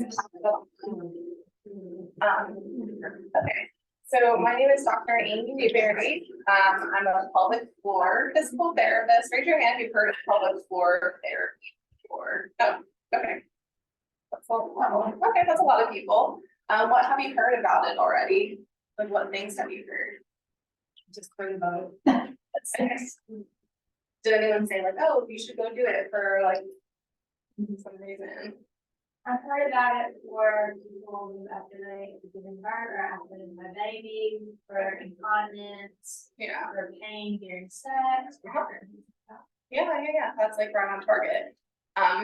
Okay, so my name is Dr. Amy Newberry. I'm a pelvic floor physical therapist. Raise your hand if you've heard of pelvic floor therapy before. Oh, okay. Okay, that's a lot of people. What have you heard about it already? Like, what things have you heard? Just heard about it. That's nice. Did anyone say like, oh, you should go do it for like some reason? I've heard about it for people after they give birth or after my baby, for incontinence, Yeah. for pain during sex. Yeah. That's like right on target.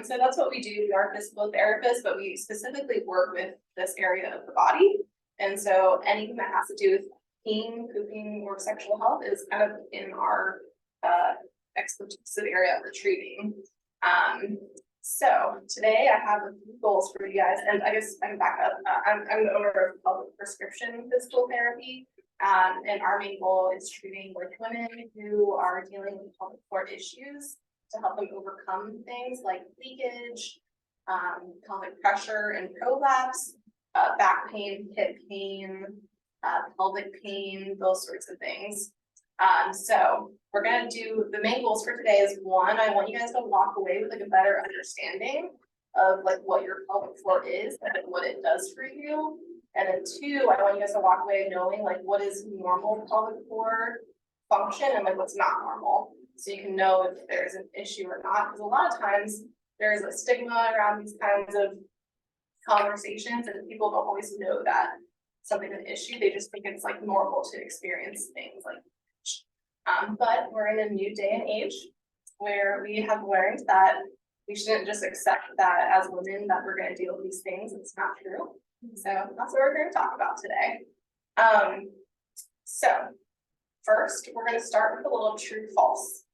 So that's what we do. We are physical therapists, but we specifically work with this area of the body. And so anything that has to do with peeing, pooping, or sexual health is kind of in our exclusive area that we're treating. So today I have a few goals for you guys, and I guess I can back up. I'm the owner of Pelvic Prescription Physical Therapy, and our main goal is treating with women who are dealing with pelvic floor issues to help them overcome things like leakage, pelvic pressure and prolapse, back pain, hip pain, pelvic pain, those sorts of things. So we're gonna do the main goals for today is one, I want you guys to walk away with like a better understanding of like what your pelvic floor is and what it does for you. And then two, I want you guys to walk away knowing like what is normal pelvic floor function and like what's not normal. So you can know if there's an issue or not, because a lot of times there's a stigma around these kinds of conversations and people don't always know that something's an issue. They just think it's like normal to experience things like but we're in a new day and age where we have learned that we shouldn't just accept that as women that we're going to deal with these things. It's not true. So that's what we're going to talk about today. So first, we're going to start with a little true false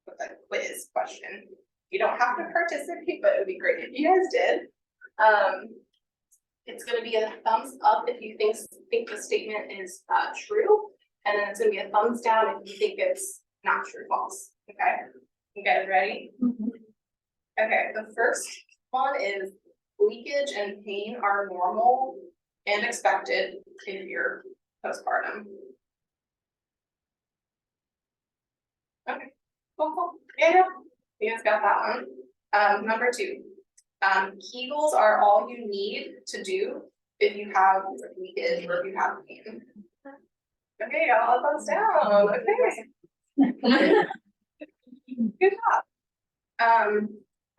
with a quiz question. You don't have to participate, but it would be great if you guys did. It's going to be a thumbs up if you think the statement is true. And then it's gonna be a thumbs down if you think it's not true or false. Okay, you guys ready? Mm-hmm. Okay, the first one is leakage and pain are normal and expected if you're postpartum. Okay, cool. Yeah, you guys got that one. Number two, Kegels are all you need to do if you have leakage or if you have pain. Okay, got all thumbs down. Okay. Good job.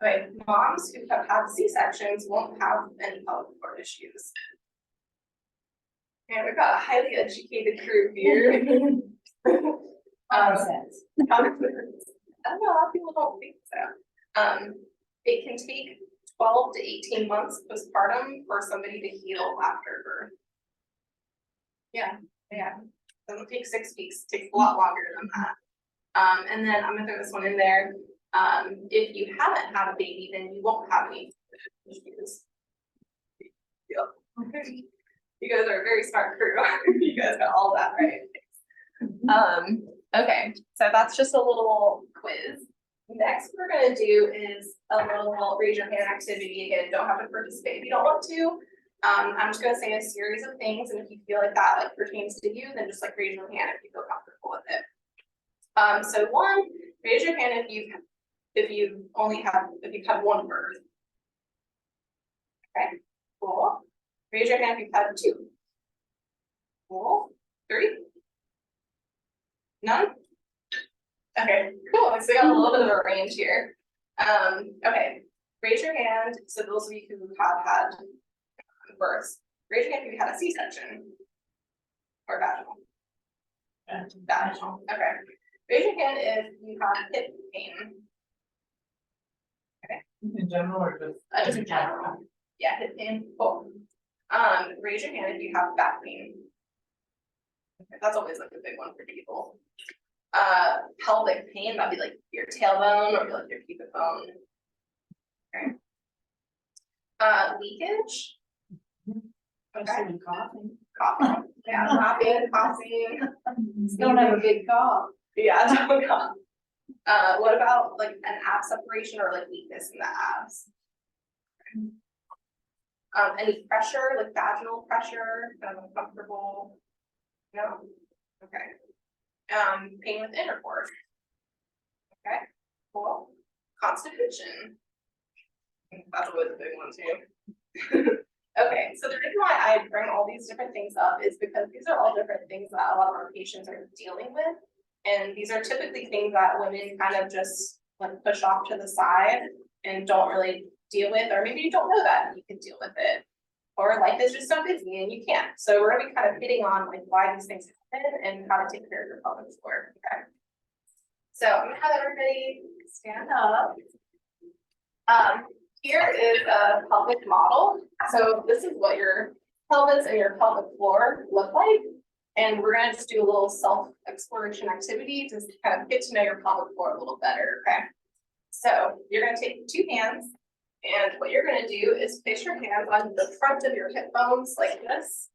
Okay, moms who have had C-sections won't have any pelvic floor issues. And we've got a highly educated crew here. I don't know, a lot of people don't think so. It can take 12 to 18 months postpartum for somebody to heal after birth. Yeah. Doesn't take 6 weeks, it takes a lot longer than that. And then I'm gonna throw this one in there. If you haven't had a baby, then you won't have any issues. Yep. You guys are a very smart crew. You guys got all that right. Okay, so that's just a little quiz. Next we're gonna do is a little raise your hand activity. Again, don't have to participate if you don't want to. I'm just going to say a series of things, and if you feel like that like pertains to you, then just like raise your hand if you feel comfortable with it. So one, raise your hand if you've had one birth. Okay, cool. Raise your hand if you've had 2. Cool. 3. None. Okay, cool. So we got a little bit of a range here. Okay, raise your hand. So those of you who have had births, raise your hand if you had a C-section or vaginal. Vaginal. Okay. Raise your hand if you have hip pain. Okay. In general or Just in general. Yeah, hip pain. Cool. Raise your hand if you have back pain. Okay, that's always like a big one for people. Pelvic pain, that'd be like your tailbone or like your pubic bone. Okay. Leakage. Okay. Coughing. Yeah, coughing. Don't have a big cough. Yeah, don't cough. What about like an ab separation or like weakness in the abs? Any pressure, like vaginal pressure, kind of uncomfortable? No? Okay. Pain with intercourse? Okay, cool. Constipation? That's always a big one too. Okay, so the reason why I bring all these different things up is because these are all different things that a lot of our patients are dealing with. And these are typically things that women kind of just like push off to the side and don't really deal with, or maybe you don't know that you can deal with it. Or life is just so busy and you can't. So we're gonna be kind of hitting on like why these things happen and how to take care of your pelvic floor. Okay. So I'm gonna have everybody stand up. Here is a pelvic model. So this is what your pelvis and your pelvic floor look like. And we're gonna just do a little self-exploration activity to kind of get to know your pelvic floor a little better, okay? So you're gonna take 2 hands, and what you're gonna do is place your hands on the front of your hip bones like this.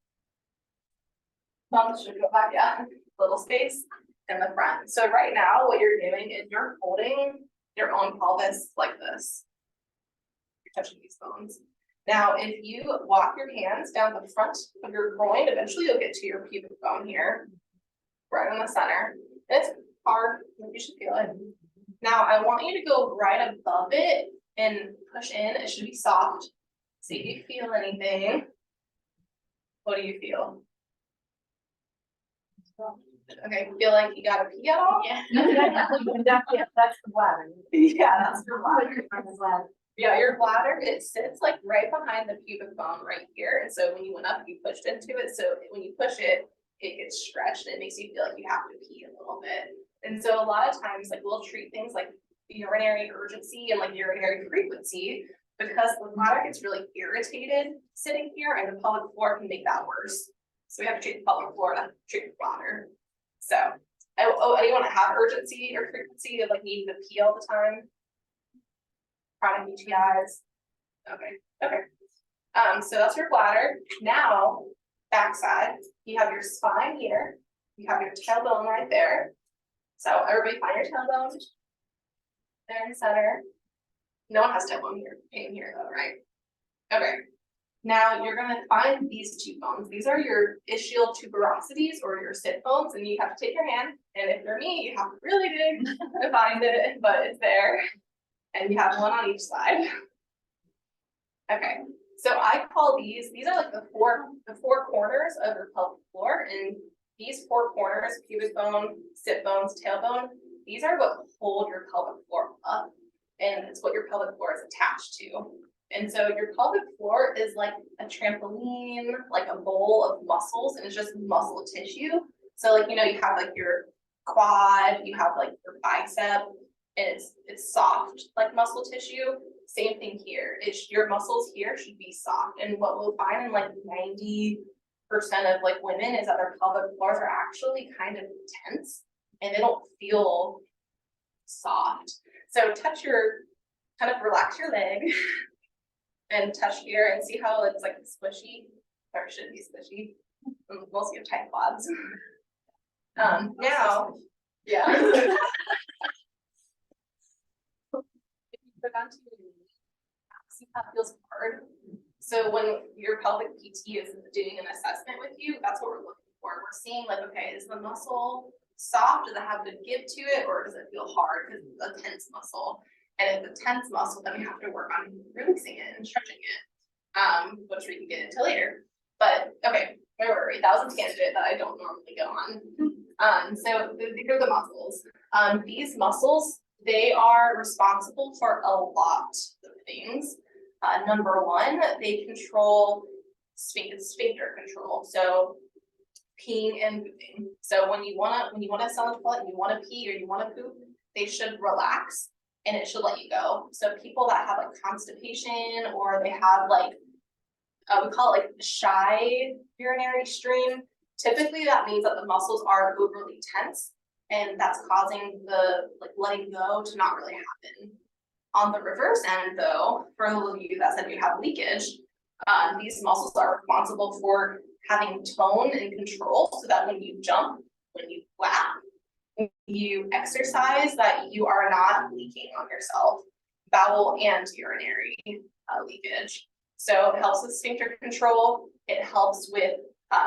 Thumbs should go back, yeah, little space in the front. So right now, what you're doing is you're holding your own pelvis like this. You're touching these bones. Now, if you walk your hands down the front of your groin, eventually you'll get to your pubic bone here, right in the center. It's hard, you should feel it. Now, I want you to go right above it and push in. It should be soft. See if you feel anything. What do you feel? Okay, feel like you gotta pee at all? Yeah. That's the bladder. Yeah, that's your bladder. Bladder. Yeah, your bladder, it sits like right behind the pubic bone right here. And so when you went up, you pushed into it. So when you push it, it gets stretched and it makes you feel like you have to pee a little bit. And so a lot of times, like we'll treat things like urinary urgency and like urinary frequency because the bladder gets really irritated sitting here and the pelvic floor can make that worse. So we have to treat the pelvic floor to treat the bladder. So, anyone that have urgency or frequency of like needing to pee all the time? Chronic UTIs. Okay. So that's your bladder. Now, backside, you have your spine here. You have your tailbone right there. So everybody find your tailbone. There in the center. No one has tailbone here, pain here though, right? Okay. Now you're gonna find these 2 bones. These are your ischial tuberosities or your sit bones, and you have to take your hand. And if you're me, you have to really dig to find it, but it's there. And you have one on each side. Okay, so I call these are like the four corners of your pelvic floor, and these 4 corners, pubic bone, sit bones, tailbone, these are what hold your pelvic floor up, and it's what your pelvic floor is attached to. And so your pelvic floor is like a trampoline, like a bowl of muscles, and it's just muscle tissue. So like, you have like your quad, you have like your bicep, and it's soft like muscle tissue. Same thing here. Your muscles here should be soft. And what we'll find in like 90% of like women is that their pelvic floors are actually kind of tense and they don't feel soft. So kind of relax your leg and touch here and see how it's like squishy, or it should be squishy. Most of tight quads. Now, yeah. Put onto your knee, see how it feels hard. So when your pelvic PT is doing an assessment with you, that's what we're looking for. We're seeing like, okay, is the muscle soft? Does it have good give to it, or does it feel hard because it's a tense muscle? And if it's a tense muscle, then we have to work on releasing it and stretching it, which we can get into later. But okay, where were we? That was a tangent that I don't normally go on. So these are the muscles. These muscles, they are responsible for a lot of things. Number 1, they control sphincter control. So peeing and pooping. So when you wanna sit on the toilet and you wanna pee or you wanna poop, they should relax and it should let you go. So people that have like constipation or they have like we call it like shy urinary stream. Typically that means that the muscles are overly tense and that's causing the like letting go to not really happen. On the reverse end though, for those of you that said you have leakage, these muscles are responsible for having tone and control so that when you jump, when you flap, when you exercise, that you are not leaking on yourself, bowel and urinary leakage. So it helps with sphincter control, it helps with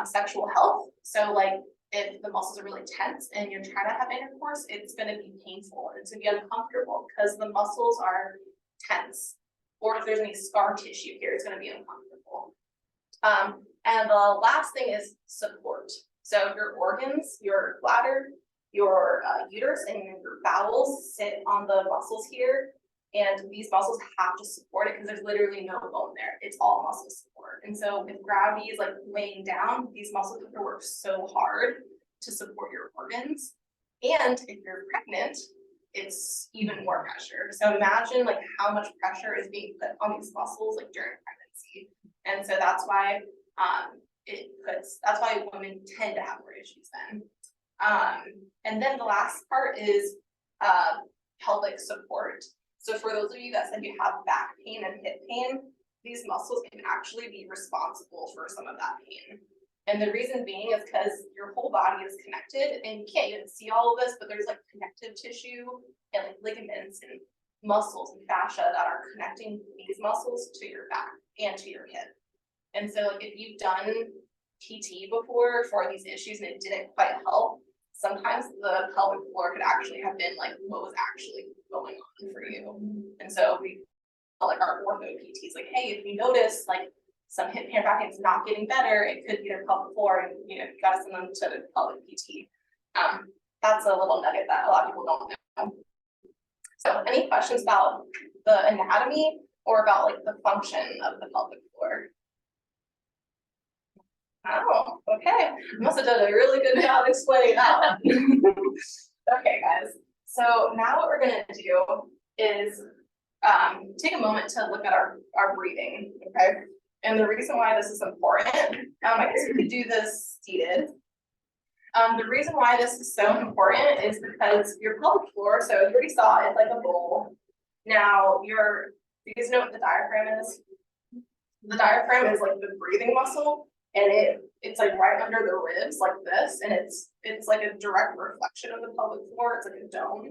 sexual health. So like if the muscles are really tense and you're trying to have intercourse, it's gonna be painful, and it's gonna be uncomfortable because the muscles are tense. Or if there's any scar tissue here, it's gonna be uncomfortable. And the last thing is support. So your organs, your bladder, your uterus and your bowels sit on the muscles here. And these muscles have to support it because there's literally no bone there. It's all muscle support. And so if gravity is like weighing down, these muscles have to work so hard to support your organs. And if you're pregnant, it's even more pressure. So imagine like how much pressure is being put on these muscles like during pregnancy. And so that's why that's why women tend to have more issues then. And then the last part is pelvic support. So for those of you that said you have back pain and hip pain, these muscles can actually be responsible for some of that pain. And the reason being is because your whole body is connected, and you can't even see all of this, but there's like connective tissue and like ligaments and muscles and fascia that are connecting these muscles to your back and to your hip. And so like if you've done PT before for these issues and it didn't quite help, sometimes the pelvic floor could actually have been like what was actually going on for you. And so we like our ortho PTs like, hey, if you notice like some hip pain back, it's not getting better, it could be their pelvic floor, and you gotta send them to the pelvic PT. That's a little nugget that a lot of people don't know. So any questions about the anatomy or about like the function of the pelvic floor? Oh, okay. Must have done a really good job explaining that. Okay, guys. So now what we're gonna do is take a moment to look at our breathing, okay? And the reason why this is important, I guess we could do this seated. The reason why this is so important is because your pelvic floor, so you already saw it's like a bowl. Now you guys know what the diaphragm is? The diaphragm is like the breathing muscle, and it's like right under the ribs like this, and it's like a direct reflection of the pelvic floor. It's like a dome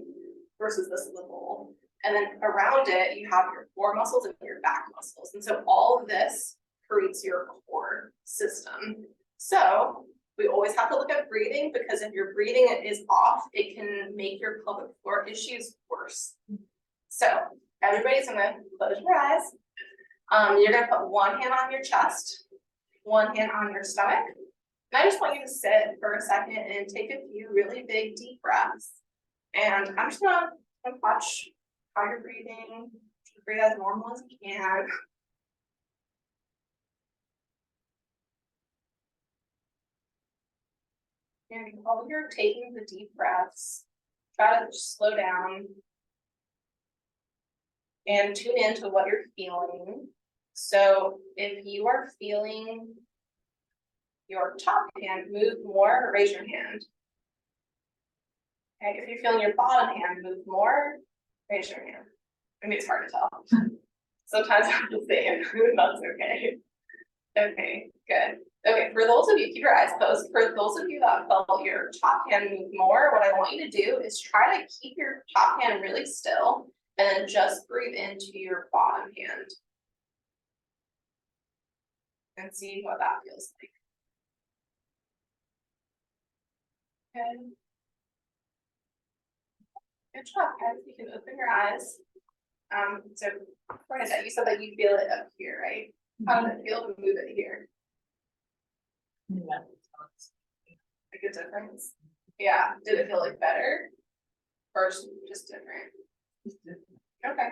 versus this is the bowl. And then around it, you have your core muscles and your back muscles. And so all of this creates your core system. So we always have to look at breathing, because if your breathing is off, it can make your pelvic floor issues worse. So everybody's gonna close your eyes. You're gonna put one hand on your chest, one hand on your stomach. And I just want you to sit for a second and take a few really big, deep breaths. And I'm just gonna watch how you're breathing. Breathe as normal as you can. And while you're taking the deep breaths, try to just slow down and tune into what you're feeling. So if you are feeling your top hand move more, raise your hand. Okay, if you're feeling your bottom hand move more, raise your hand. I mean, it's hard to tell. Sometimes I'm the same, that's okay. Okay, good. Okay, for those of you, keep your eyes closed. For those of you that felt your top hand move more, what I want you to do is try to keep your top hand really still and then just breathe into your bottom hand. And see what that feels like. Okay. Good job, guys. You can open your eyes. So Brenda, you said that you feel it up here, right? How does it feel to move it here? Yeah. Like a difference? Yeah. Did it feel like better? Or just different? Okay.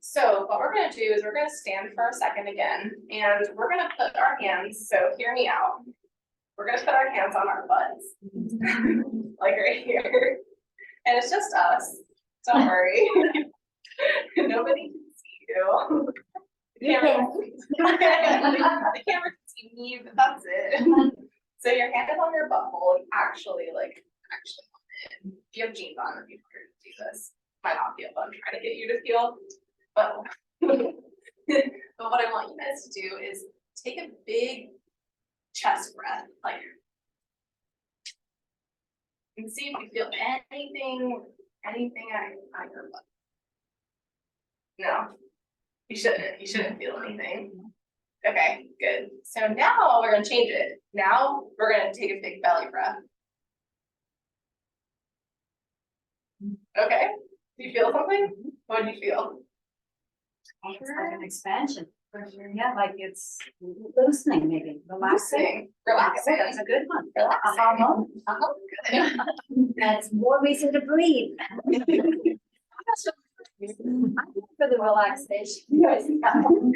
So what we're gonna do is we're gonna stand for a second again, and we're gonna put our hands, so hear me out. We're gonna put our hands on our butts, like right here. And it's just us, don't worry. Nobody can see you. The camera can see me, but that's it. So your hand is on your butthole, actually on it. If you have jeans on, if you prefer to do this, might not feel fun trying to get you to feel, but but what I want you guys to do is take a big chest breath, like, and see if you feel anything on your butt. No, you shouldn't feel anything. Okay, good. So now we're gonna change it. Now we're gonna take a big belly breath. Okay, do you feel something? What do you feel? It's like an expansion, for sure, yeah, like it's loosening, maybe, relaxing. Relaxing. Oh, that's a good one. Relaxing. Aha moment. Good. That's more reason to breathe. For the relaxation. Yes,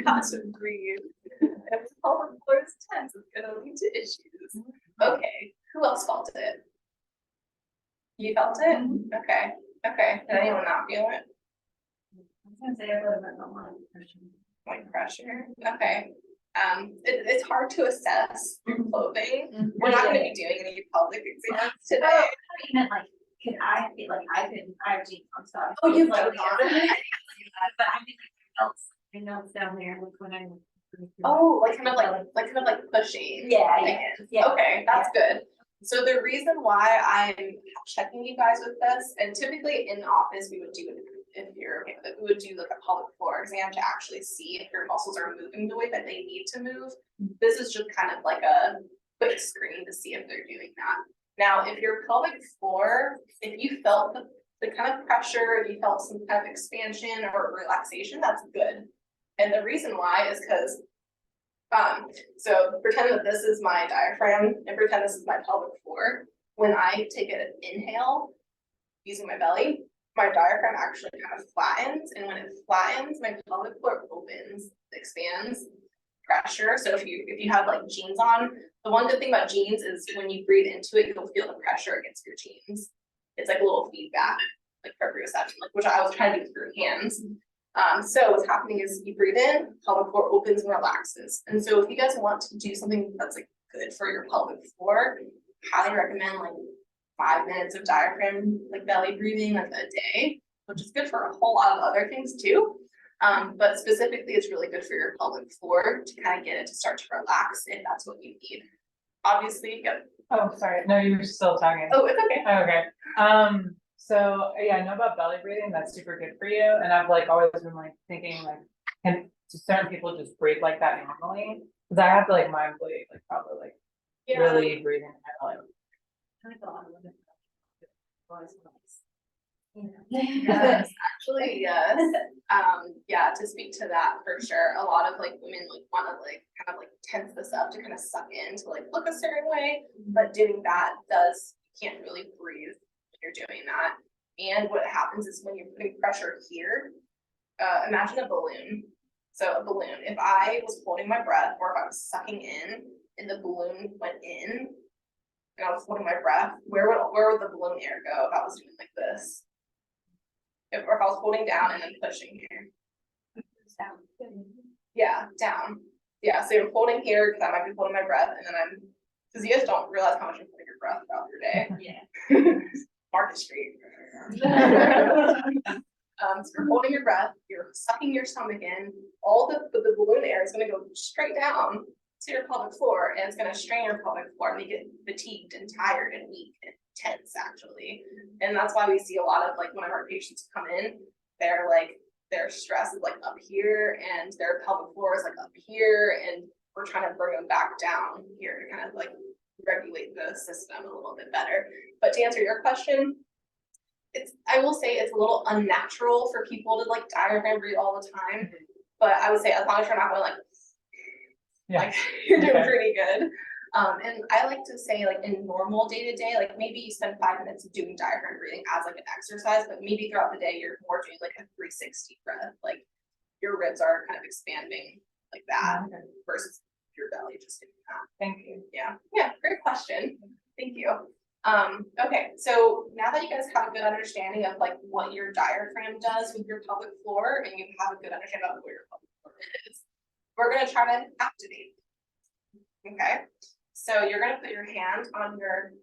got to breathe. If the pelvic floor is tense, it's gonna lead to issues. Okay, who else felt it? You felt it? Okay, okay. Did anyone not feel it? I was gonna say a little bit more. Like pressure? Okay. It's hard to assess through clothing. We're not gonna be doing any pelvic exams today. Oh, you meant like, could I feel like I could, I have jeans, I'm sorry. Oh, you like, felt it? but I mean, else, I know it's down there, look when I'm. Oh, like kind of like pushing. Yeah, yeah, Again. yeah. Okay, that's good. So the reason why I'm checking you guys with this, and typically in office, we would do it if you're okay with it, we would do like a pelvic floor exam to actually see if your muscles are moving the way that they need to move. This is just kind of like a quick screen to see if they're doing that. Now, if your pelvic floor, if you felt the kind of pressure, if you felt some kind of expansion or relaxation, that's good. And the reason why is because so pretend that this is my diaphragm and pretend this is my pelvic floor. When I take an inhale using my belly, my diaphragm actually kind of flattens, and when it flattens, my pelvic floor opens, expands, pressure. So if you have like jeans on, the one good thing about jeans is when you breathe into it, you'll feel the pressure against your jeans. It's like a little feedback, like proprioception, like which I was trying to do through hands. So what's happening is you breathe in, pelvic floor opens and relaxes. And so if you guys want to do something that's like good for your pelvic floor, highly recommend like 5 minutes of diaphragm, like belly breathing, like a day, which is good for a whole lot of other things too. But specifically, it's really good for your pelvic floor to kind of get it to start to relax if that's what you need. Obviously, yep. Oh, sorry, no, you were still talking. Oh, it's okay. Okay, so, yeah, I know about belly breathing, that's super good for you, and I've like always been like thinking like, can certain people just breathe like that normally? Cause I have to like mindfully, like probably like really breathing, like. Yes, actually, yes. Yeah, to speak to that for sure. A lot of like women like want to like kind of like tense this up to kind of suck in to like look a certain way, but doing that you can't really breathe when you're doing that. And what happens is when you're putting pressure here, imagine a balloon. So a balloon, if I was holding my breath or if I was sucking in and the balloon went in and I was holding my breath, where would the balloon air go if I was doing like this? Or if I was holding down and then pushing here. Yeah, down. Yeah, so you're holding here because I might be holding my breath, and then because you guys don't realize how much you're putting your breath throughout your day. Yeah. Market Street. So you're holding your breath, you're sucking your stomach in, all the balloon air is going to go straight down to your pelvic floor, and it's going to strain your pelvic floor and make it fatigued and tired and weak and tense actually. And that's why we see a lot of like when our patients come in, they're like their stress is like up here and their pelvic floor is like up here, and we're trying to bring them back down here to kind of like regulate the system a little bit better. But to answer your question, I will say it's a little unnatural for people to like diaphragm breathe all the time, but I would say as long as you're not going like you're doing pretty good. And I like to say like in normal day-to-day, like maybe you spend 5 minutes doing diaphragm breathing as like an exercise, but maybe throughout the day you're more doing like a 360 breath, like your ribs are kind of expanding like that versus your belly just doing that. Thank you. Yeah, great question. Thank you. Okay, so now that you guys have a good understanding of like what your diaphragm does with your pelvic floor, and you have a good understanding of where your pelvic floor is, we're gonna try to activate. Okay, so you're gonna put your hand on your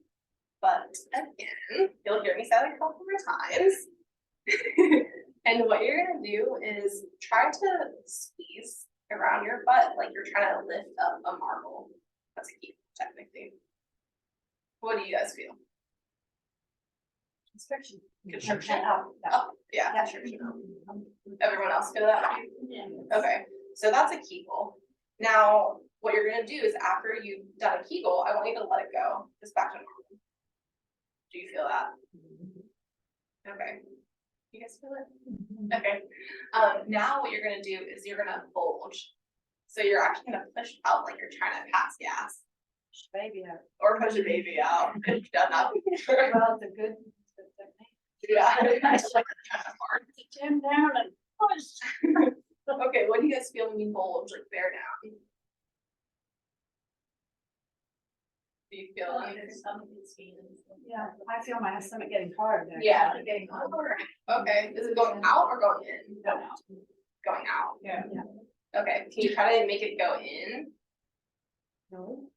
butt again. You'll hear me say that a couple more times. And what you're gonna do is try to squeeze around your butt like you're trying to lift up a marble. That's a key, technically. What do you guys feel? Constriction. Constriction. Oh, Yeah, constriction. Everyone else feel that? yeah. Okay, so that's a kegel. Now, what you're gonna do is after you've done a Kegel, I want you to let it go, just back to normal. Do you feel that? Okay. You guys feel it? Okay. Now what you're gonna do is you're gonna bulge. So you're actually gonna push out like you're trying to pass gas. Baby out. Or push a baby out. If you've done that before. Well, it's a good technique. Yeah. It's like kind of hard. Jim down and push. Okay, what do you guys feel when you bulge, like bear down? Do you feel like your stomach is feeling? Yeah, I feel my stomach getting hard there. Yeah, like getting over. Okay, is it going out or going in? Going out. Going out. Yeah. Okay, can you try to make it go in? No.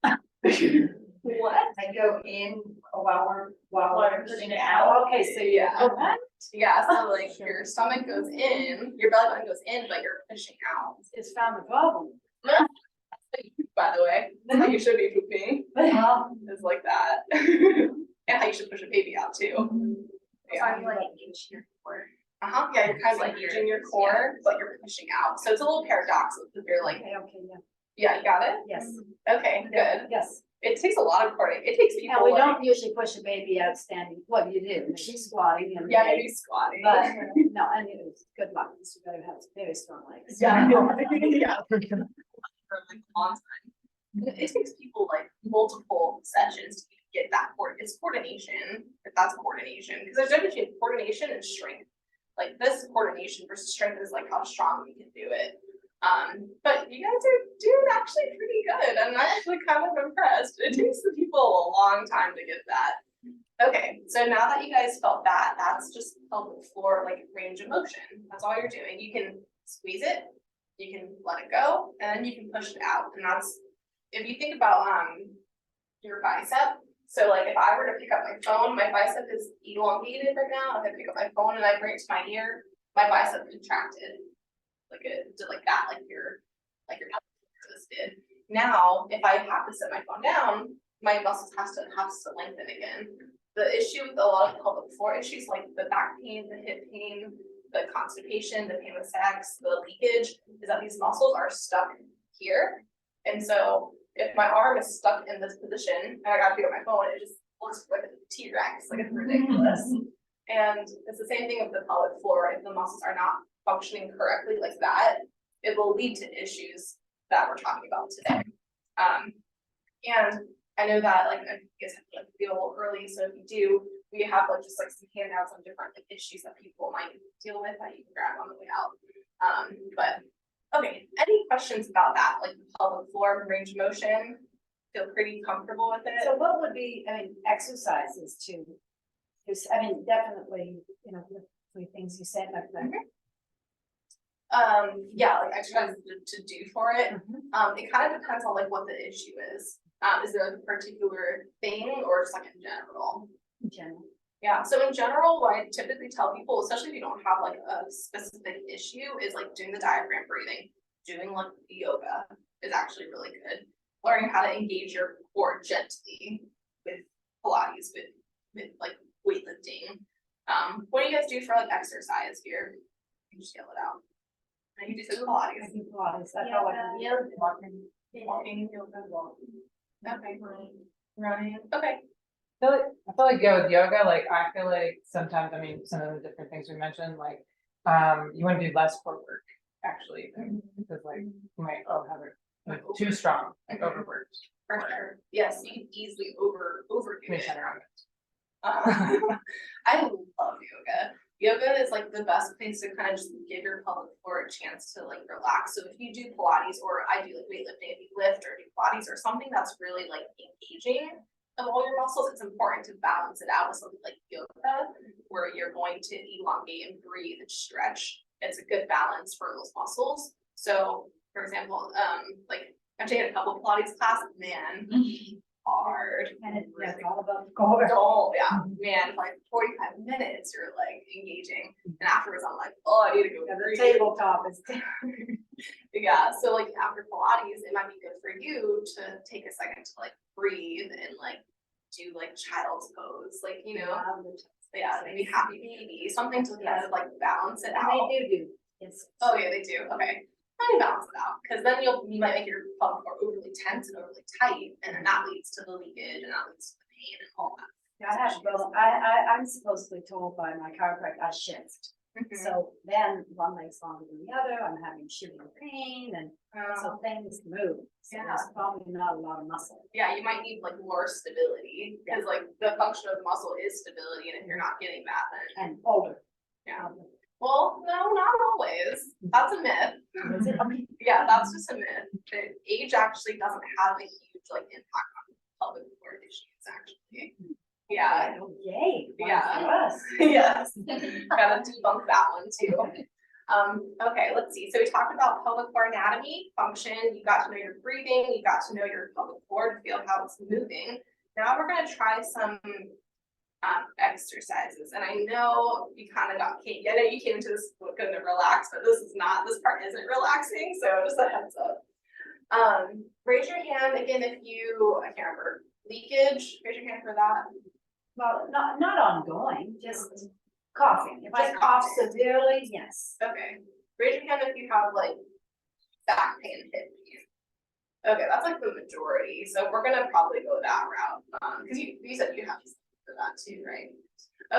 What? I go in while While we're pushing pushing it it out? out. Okay, so Yeah. yeah. Oh, what? Yeah, so like your stomach goes in, your belly button goes in, but you're pushing out. It's found the problem. By the way, how you should be pooping is like that. And how you should push a baby out too. Yeah. like Yeah, you're kind of like using your core, but you're pushing out. So it's a little paradoxical because you're like, Okay, yeah. yeah, you got it? Yes. Okay, good. Yes. It takes a lot of coordination. It takes And people we like, don't usually push a baby out standing. Well, you do, maybe squatting and. yeah, maybe squatting. But, no, and it's good luck, because you better have very strong legs. Yeah. Yeah. For like a long time. It takes people like multiple sessions to get that it's coordination, if that's coordination, because there's a difference between coordination and strength. Like this coordination versus strength is like how strong we can do it. But you guys are doing actually pretty good. I'm actually kind of impressed. It takes the people a long time to get that. Okay, so now that you guys felt that, that's just pelvic floor like range of motion. That's all you're doing. You can squeeze it, you can let it go, and then you can push it out. And that's, if you think about your bicep. So like if I were to pick up my phone, my bicep is elongated right now. If I pick up my phone and I bring it to my ear, my bicep contracted. Like it did like that, like your pelvis did. Now, if I have to set my phone down, my muscles has to lengthen again. The issue with a lot of pelvic floor issues like the back pain, the hip pain, the constipation, the pain with sex, the leakage, is that these muscles are stuck here. And so if my arm is stuck in this position and I gotta pick up my phone, it just looks like a T-Rex, like it's ridiculous. And it's the same thing with the pelvic floor. If the muscles are not functioning correctly like that, it will lead to issues that we're talking about today. And I know that like I guess I have to be a little early, so if you do, we have like just like some handouts on different like issues that people might deal with that you can grab on the way out. But okay, any questions about that, like the pelvic floor range of motion? Feel pretty comfortable with it? So what would be, I mean, exercises to, because, I mean, definitely, you know, the three things you said like that. Yeah, like exercises to do for it. It kind of depends on like what the issue is. Is there a particular thing or just like in general? In general. Yeah, so in general, what I typically tell people, especially if you don't have like a specific issue, is like doing the diaphragm breathing, doing like yoga is actually really good. Learning how to engage your core gently with Pilates, with like weightlifting. What do you guys do for like exercise here? You can just yell it out. And you do some Pilates. I think Pilates, I felt like. Walking, yoga, walking. Okay, running. Okay. I feel like yeah, with yoga, like I feel like sometimes, I mean, some of the different things we mentioned, like you want to do less core work actually, because like you might have it like, too strong, like overworked. For sure. Yes, you can easily overdo it. I love yoga. Yoga is like the best place to kind of just give your pelvic floor a chance to like relax. So if you do Pilates, or I do like weightlifting, if you lift or do Pilates or something that's really like engaging of all your muscles, it's important to balance it out with something like yoga, where you're going to elongate and breathe and stretch. It's a good balance for those muscles. So for example, like I've taken a couple of Pilates classes, man, hard. And it's all about the core. Oh, yeah, man, like 45 minutes, you're like engaging. And afterwards, I'm like, oh, I need to go. Yeah, the tabletop is. Yeah, so like after Pilates, it might be good for you to take a second to like breathe and like do like child's pose, like, you know, yeah, maybe happy baby, something to kind of like balance it out. And they do. Yes. Oh yeah, they do. Okay. let me balance it out, because then you might make your pelvic floor overly tense and overly tight, and then that leads to the leakage and that leads to the pain and all that. Yeah, I have both. I'm supposedly told by my chiropractor I shift. Mhm. So then one leg's longer than the other, I'm having shooting pain, and so things move. So Yeah. there's probably not a lot of muscle. Yeah, you might need like more stability, because like the function of the muscle is stability, and if you're not getting that, then, And older. yeah. Well, no, not always. That's a myth. Is it? Okay. Yeah, that's just a myth. The age actually doesn't have a huge like impact on pelvic floor issues, actually. Yeah. Yay. One Yeah. for us. Yes. Gotta debunk that one too. Okay, let's see. So we talked about pelvic floor anatomy, function. You got to know your breathing. You got to know your pelvic floor to feel how it's moving. Now we're gonna try some exercises, and I know you kind of I know you came into this looking to relax, but this part isn't relaxing, so just a heads up. Raise your hand again if I can't remember, leakage, raise your hand for that. Well, not ongoing, just coughing. If I Just cough coughing. severely, yes. Okay, raise your hand if you have like back pain, hip pain. Okay, that's like the majority, so we're gonna probably go that route, because you said you have for that too, right?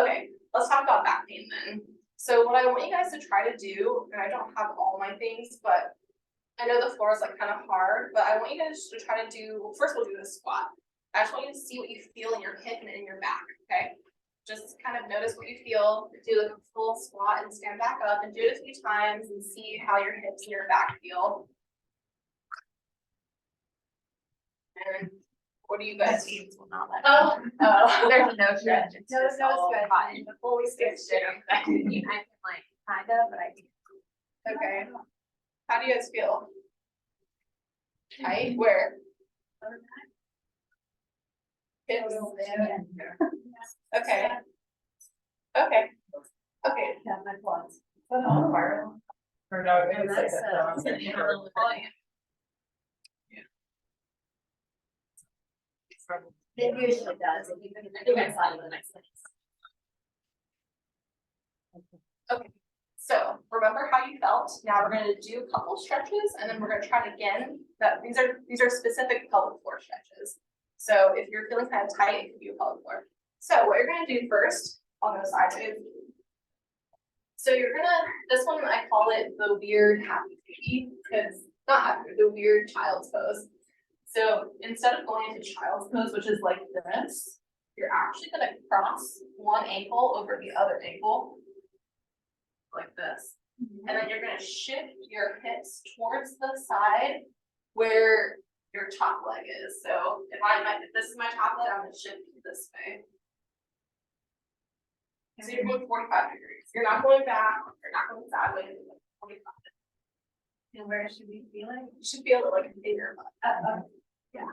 Okay, let's talk about back pain then. So what I want you guys to try to do, and I don't have all my things, but I know the floor is like kind of hard, but I want you guys to try to do, well, first we'll do the squat. I just want you to see what you feel in your hip and in your back, okay? Just kind of notice what you feel, do like a full squat and stand back up and do it a few times and see how your hips and your back feel. And what do you guys see? Oh, There's no stretch. It's No, just no all stretch. hot and fully stretched. I can like kind of, but I can't. okay. How do you guys feel? Tight? Where? Hips. Okay. Okay. Okay. Yeah, my quads. But all part. Or no, it's like That's, that. It usually does. If you can do it, it's like the next thing. So remember how you felt. Now we're gonna do a couple stretches and then we're gonna try it again. These are specific pelvic floor stretches. So if you're feeling kind of tight, it could be a pelvic floor. So what you're gonna do first, I'll go sideways. So this one I call it the weird happy baby, because not happy, the weird child's pose. So instead of going into child's pose, which is like this, you're actually gonna cross one ankle over the other ankle. Like this. And then you're gonna shift your hips towards the side where your top leg is. So if this is my top leg, I'm gonna shift this way. So you're going 45 degrees. You're not going back, you're not going sideways, you're going 45. And where should we feel it? You should feel it like a bigger butt. Yeah.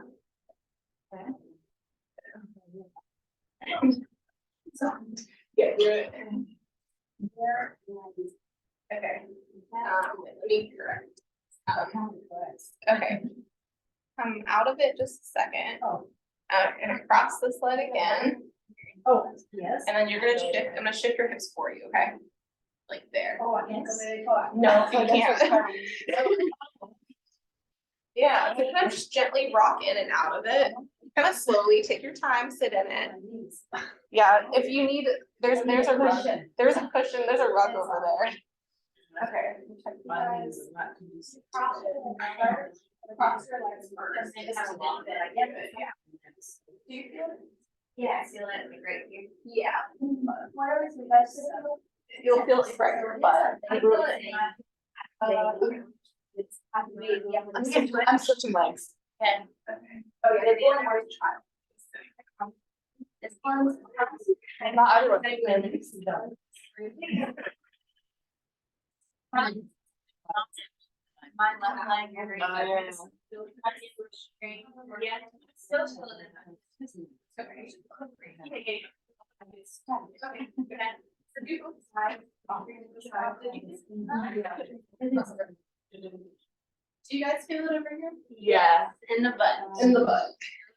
So, yeah, do it. Okay. Let me correct. Okay. Come out of it just a second. Oh. And cross this leg again. Oh, yes. And then you're gonna shift, I'm gonna shift your hips for you, okay? Like there. Oh, I can't go very far. No, you Oh, that's can't. what's fine. Yeah, so kind of just gently rock in and out of it. Kind of slowly, take your time, sit in it. Yeah, if you need, there's a rug, Cushion. there's a cushion, there's a rug over there. Okay. Check you guys. Cross your legs first. Do you feel it? Yeah, I feel it. Great. Yeah. What are we vegetables? You'll feel it right in your butt. I feel it. I'm switching legs. Okay. Oh, yeah, the one more child. This one's. Not everyone. My left leg every. Yeah. Yeah. Still chilling. Okay. Okay. So do both sides. Do you guys feel it over here? Yeah, in the butt. In the butt.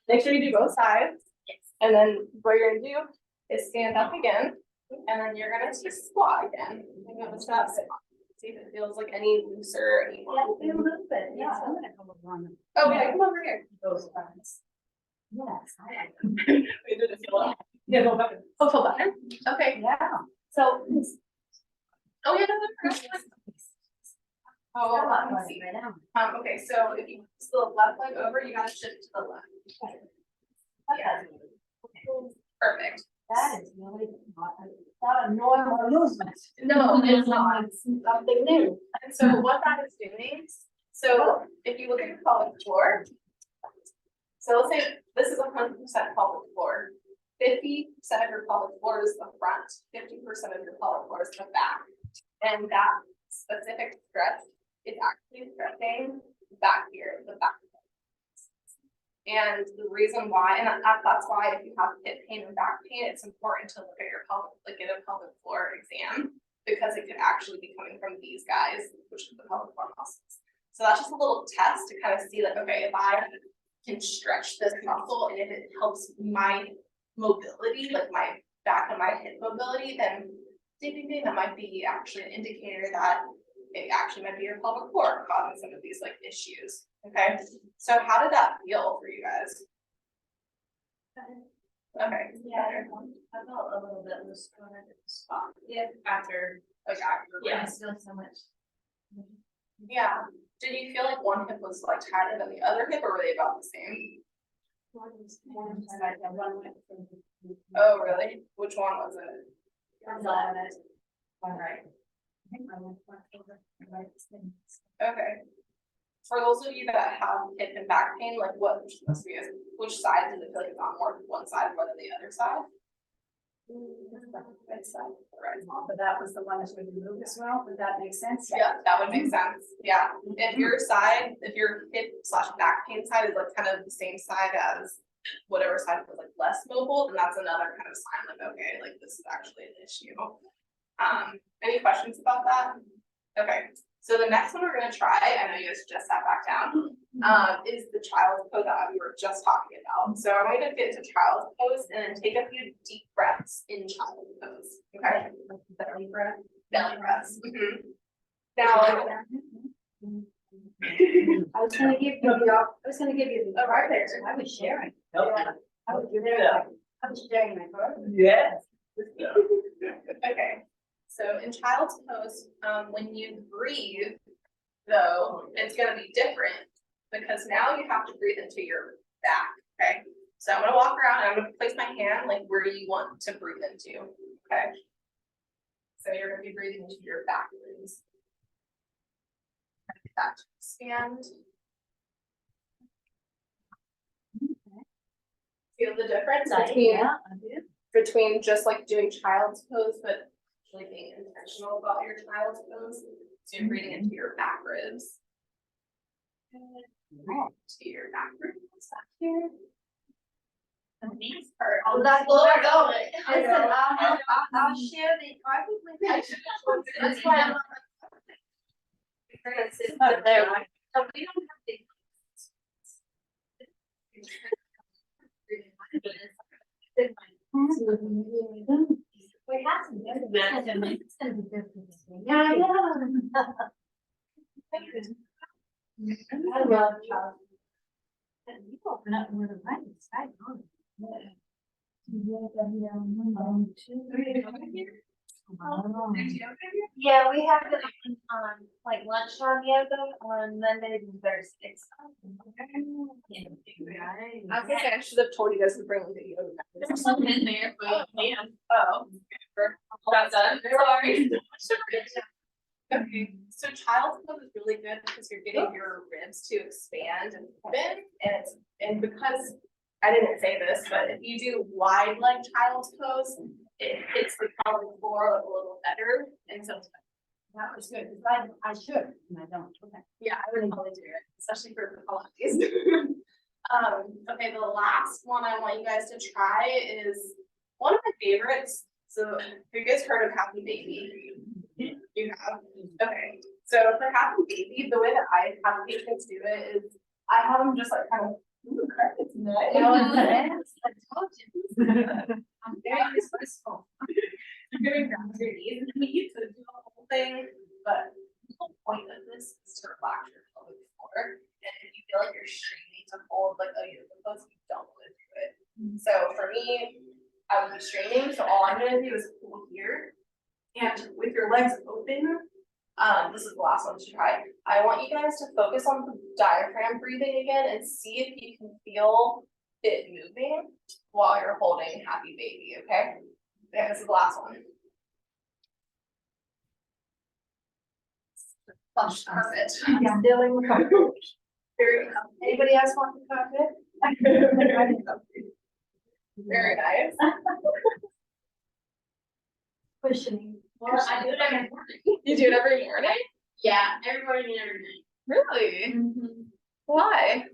Make sure you do both sides. Yes. And then what you're gonna do is stand up again, and then you're gonna just squat again. And notice that squat. See if it feels like any looser, any Yeah, more. a little bit, yeah, I'm gonna go along with Oh, yeah, come over here. those ones. Yes, I like them. We didn't feel it. Yeah, no, but- Oh, feel better? Okay. Yeah, so. Oh, yeah, no, no, no. Oh, let me see. Right now. Okay, so if you push the left leg over, you gotta shift to the left. Yeah. Perfect. That is really not a normal movement. No, it's not. It's something new. And so what that is doing, so if you look at your pelvic floor, so let's say this is 100% pelvic floor. 50% of your pelvic floor is the front, 50% of your pelvic floor is the back. And that specific stretch is actually stretching back here, the back. And the reason why, and that's why if you have hip pain and back pain, it's important to look at your pelvic, like get a pelvic floor exam, because it could actually be coming from these guys, which is the pelvic floor muscles. So that's just a little test to kind of see like, okay, if I can stretch this muscle and if it helps my mobility, like my back and my hip mobility, then that might be actually an indicator that it actually might be your pelvic floor causing some of these like issues. Okay, so how did that feel for you guys? Okay, Yeah, I felt a little bit loose on the spot. yeah, after Yeah, it's still so much. yeah. Did you feel like one hip was like tighter than the other hip, or were they about the same? Oh, really? Which one was it? All right. Okay. For those of you that have hip and back pain, like which side does it feel like it's on more one side more than the other side? Right side, right, but that was the one that would move as well, would that make sense? Yeah, that would make sense. Yeah. If your hip / back pain side is like kind of the same side as whatever side was like less mobile, then that's another kind of sign like, okay, like this is actually an issue. Any questions about that? Okay. So the next one we're gonna try, I know you guys just sat back down, is the child's pose that we were just talking about. So I'm gonna get into child's pose and then take a few deep breaths in child's pose. Okay. Belly breath. Belly breaths. Now. I was gonna give you the card there, so I was sharing. I was sharing my card. Yes. Okay. So in child's pose, when you breathe, though, it's gonna be different because now you have to breathe into your back, okay? So I'm gonna walk around and I'm gonna place my hand like where you want to breathe into, okay? So you're gonna be breathing into your back ribs. That to expand. Feel the difference between just like doing child's pose, but actually being intentional about your child's pose. So you're breathing into your back ribs. To your back ribs back here. These hurt. Oh, that's where we're going. I said, I'll share the card with you. That's why I'm. We're gonna sit there. So we don't have to. We have some good. It's gonna be good for this thing. Yeah, I know. I love child. And you open up more than right side on. Yeah, we have it on like lunchtime yoga on Mondays and Thursdays. I think I should have told you guys to bring the yoga. There's something in there, but man. Oh. That's done. Sorry. Okay, so child's pose is really good because you're getting your ribs to expand and open, and because I didn't say this, but if you do wide leg child's pose, it hits the pelvic floor a little better, and so That was good, because I should, and I don't. Okay. yeah, I would probably do it, especially for the Pilates. Okay, the last one I want you guys to try is one of my favorites. So have you guys heard of Happy Baby? You have? Okay, so for Happy Baby, the way that I have patients do it is I have them just like kind of, ooh, it's nice. I'm very resourceful. You're gonna grab your knees, and I mean, you could do the whole thing, but So for me, I would be straining, so all I'm gonna do is pull here. And with your legs open, this is the last one to try. I want you guys to focus on the diaphragm breathing again and see if you can feel it moving while you're holding happy baby, okay? And this is the last one. Perfect. Yeah. Very, Anybody else want to carpet? very nice. Cushioning. Well, I do it every morning. You do it every morning? Yeah, every morning and every night. Really? Mm-hmm. Why?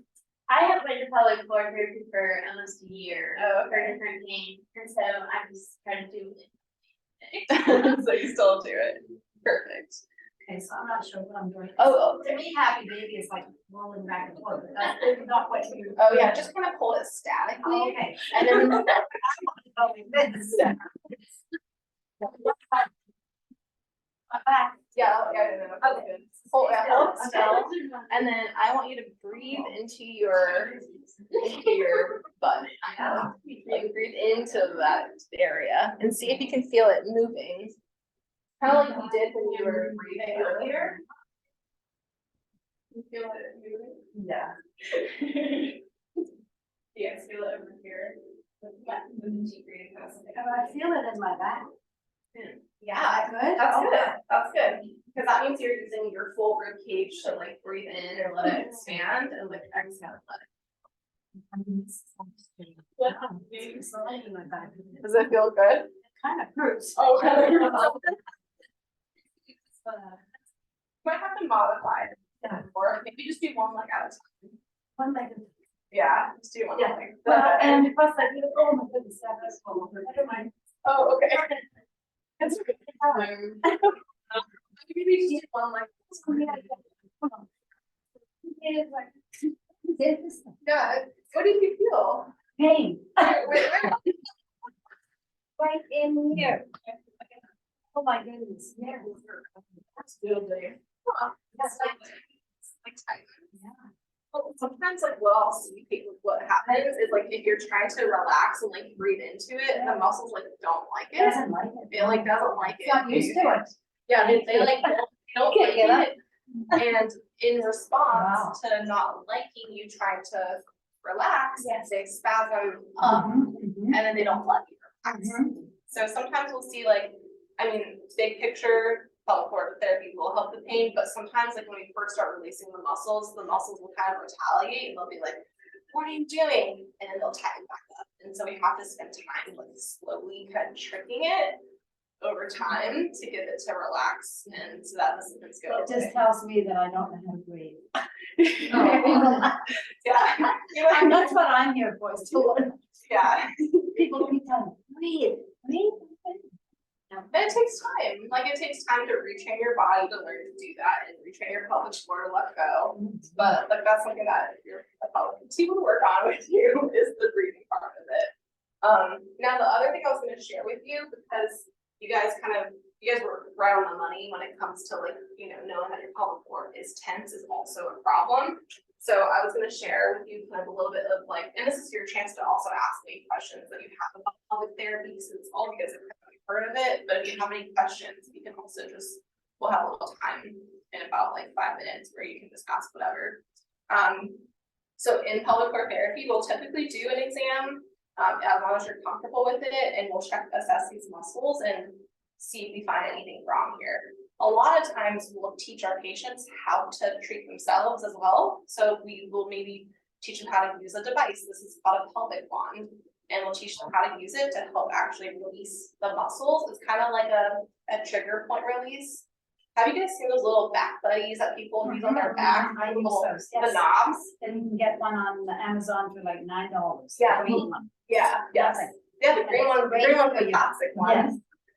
I have been to pelvic floor therapy for almost a year. Oh, For different pain, and so I just try to do it. So you still do it. Perfect. Okay, so I'm not sure what I'm doing. Oh, To me, happy baby is like rolling back and forth, but that's not what you. oh yeah, just kind of hold it statically. Oh, okay. And then yeah, no. Okay. Hold it still. And then I want you to breathe into your butt. Like breathe into that area and see if you can feel it moving. Kind of like you did when you were breathing earlier. You feel it moving? Yeah. Yes, feel it over here. With the deep breathing kind of something. And I feel it in my back. Yeah, Good? that's Okay. good. That's good. Because that means you're using your full rib cage to like breathe in and let it expand and like exhale and let it. Does it feel good? Kind of hurts. Oh, might have to modify it, or maybe just do one leg at a time. One leg. Yeah, just do one Yeah. leg. Well, and plus I feel, oh my goodness, that's cool. Never mind. Oh, okay. That's okay. Maybe just do one leg. Yeah, what did you feel? Pain, Wait. right in here. Oh my goodness, yeah. That's good, Dave. That's like tight. Yeah. Well, sometimes like what I'll see people, what happens is like if you're trying to relax and like breathe into it, the muscles like don't like it. Doesn't like it. It like doesn't like it. Not used to it. Yeah, they like don't like Can't get up. it. And in response Wow. to not liking you trying to relax, Yes. they spasm up Mhm. and then they don't let you relax. Mhm. So sometimes we'll see like, I mean, big picture, pelvic floor therapy will help the pain, but sometimes like when we first start releasing the muscles will kind of retaliate and they'll be like, what are you doing? And then they'll tighten back up. And so we have to spend time like slowly kind of tricking it over time to get it to relax and so that doesn't just go It just tells me that I don't know how to breathe. Yeah. And that's what I'm here for, is to learn. Yeah. People keep telling me, breathe, breathe. And it takes time. Like it takes time to retrain your body to learn to do that and retrain your pelvic floor to let go. But like that's something that you're probably team will work on with you is the breathing part of it. Now the other thing I was going to share with you, because you guys were right on the money when it comes to like, you know, knowing that your pelvic floor is tense is also a problem. So I was going to share with you kind of a little bit of like, and this is your chance to also ask me questions that you have about pelvic therapy, since all of you guys have heard of it, but if you have any questions, you can also we'll have a little time in about like 5 minutes where you can just ask whatever. So in pelvic floor therapy, we'll typically do an exam as long as you're comfortable with it, and we'll assess these muscles and see if we find anything wrong here. A lot of times we'll teach our patients how to treat themselves as well. So we will maybe teach them how to use a device. This is called a pelvic wand. And we'll teach them how to use it to help actually release the muscles. It's kind of like a trigger point release. Have you guys seen those little back buddies that people use on their back? I use Little- those, yes. The knobs? And you can get one on Amazon for like $9. Yeah. The green one. Yeah, yes. Yeah, the green one, the plastic one. Yes.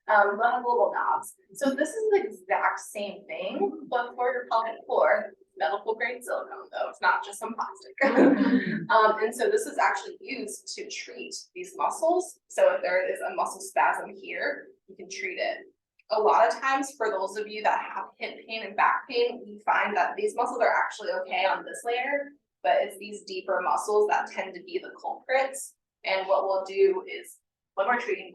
They'll have little knobs. So this is the exact same thing, but for your pelvic floor, medical grade silicone though, it's not just some plastic. And so this is actually used to treat these muscles. So if there is a muscle spasm here, you can treat it. A lot of times for those of you that have hip pain and back pain, we find that these muscles are actually okay on this layer, but it's these deeper muscles that tend to be the culprits. And what we'll do is, when we're treating,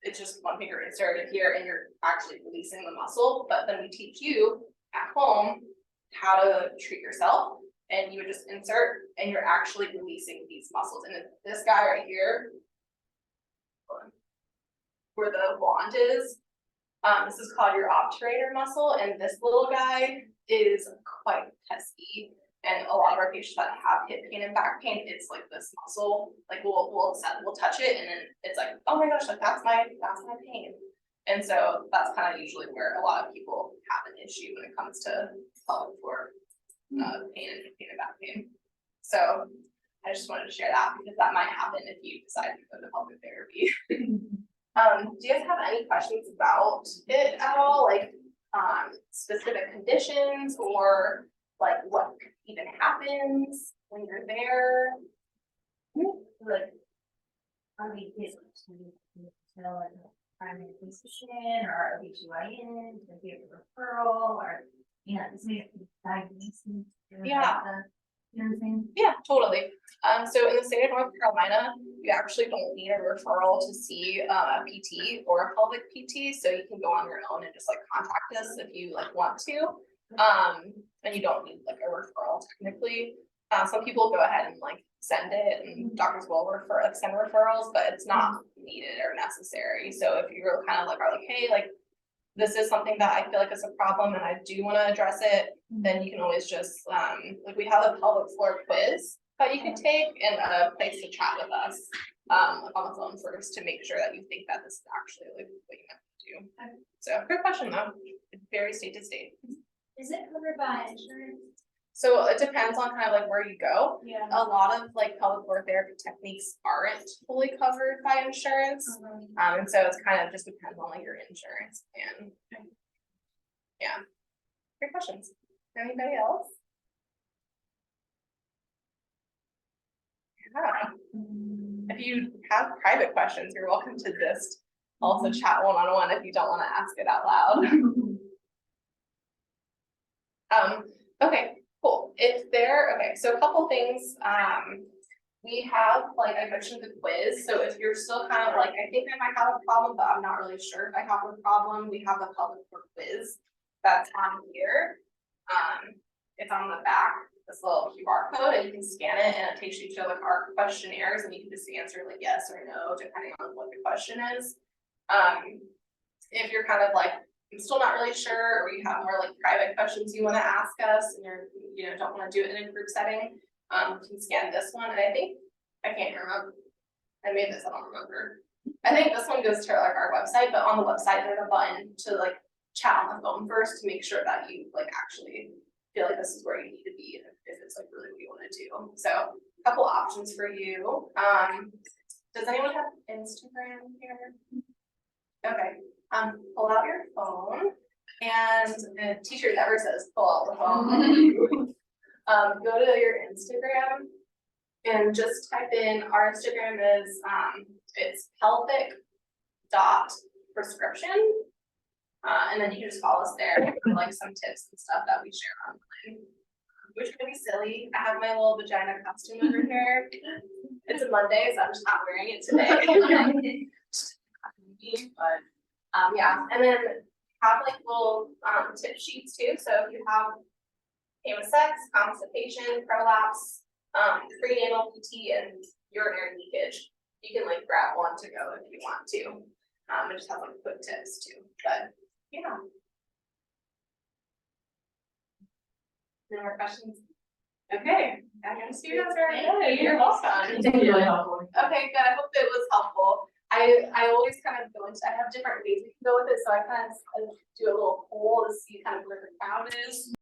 it's just one finger inserted here and you're actually releasing the muscle, but then we teach you at home how to treat yourself. And you would just insert and you're actually releasing these muscles. And this guy right here, where the wand is, this is called your obturator muscle, and this little guy is quite pesky. And a lot of our patients that have hip pain and back pain, it's like this muscle, like we'll touch it, and then it's like, oh my gosh, like that's my pain. And so that's kind of usually where a lot of people have an issue when it comes to pelvic floor pain and back pain. So I just wanted to share that because that might happen if you decide to go to pelvic therapy. Do you guys have any questions about it at all? Like specific conditions or like what even happens when you're there? Like, are we getting to like primary physician or OBGYN to give a referral or, you know, this may be diagnosis? Yeah. You know what I'm saying? Yeah, totally. So in the state of North Carolina, you actually don't need a referral to see a PT or a pelvic PT, so you can go on your own and just like contact us if you like want to. And you don't need like a referral technically. Some people go ahead and like send it, and doctors will send referrals, but it's not needed or necessary. So if you're kind of like are like, hey, like this is something that I feel like is a problem and I do want to address it, then you can always just like we have a pelvic floor quiz that you can take and a place to chat with us on the phone first to make sure that you think that this is actually like what you meant to do. So good question though. It varies state to state. Is it covered by insurance? So it depends on kind of like where you go. Yeah. A lot of like pelvic floor therapy techniques aren't fully covered by insurance. And so it's kind of just depends on like your insurance plan. Yeah. Great questions. Anybody else? Yeah. If you have private questions, you're welcome to just also chat one-on-one if you don't want to ask it out loud. Okay, cool. So a couple things, we have, like I mentioned, the quiz. So if you're still kind of like, I think I might have a problem, but I'm not really sure if I have a problem, we have a pelvic floor quiz that's on here. It's on the back, this little QR code, and you can scan it and it takes you to like our questionnaires, and you can just answer like yes or no, depending on what the question is. If you're kind of like, I'm still not really sure, or you have more like private questions you want to ask us and you don't want to do it in a group setting, you can scan this one. And I can't remember. I made this, I don't remember. I think this one goes to like our website, but on the website there's a button to like chat on the phone first to make sure that you like actually feel like this is where you need to be if it's like really what you want to do. So a couple options for you. Does anyone have Instagram here? Okay. Pull out your phone, and teacher never says pull out the phone. Go to your Instagram and just type in, our Instagram is it's pelvic.prescription. And then you can just follow us there for like some tips and stuff that we share online. Which can be silly. I have my little vagina costume over here. It's a Monday, so I'm just not wearing it today. But yeah, and then have like little tip sheets too. So if you have pain with sex, constipation, prolapse, prenatal PT, and urinary leakage, you can like grab one to go if you want to. It just has like quick tips too. But yeah. Any more questions? Okay, I guess you guys are good. You're welcome. It's really helpful. Okay, good. I hope it was helpful. I always kind of go into, I have different ways we can go with it, so I kind of do a little poll to see kind of where the crowd is.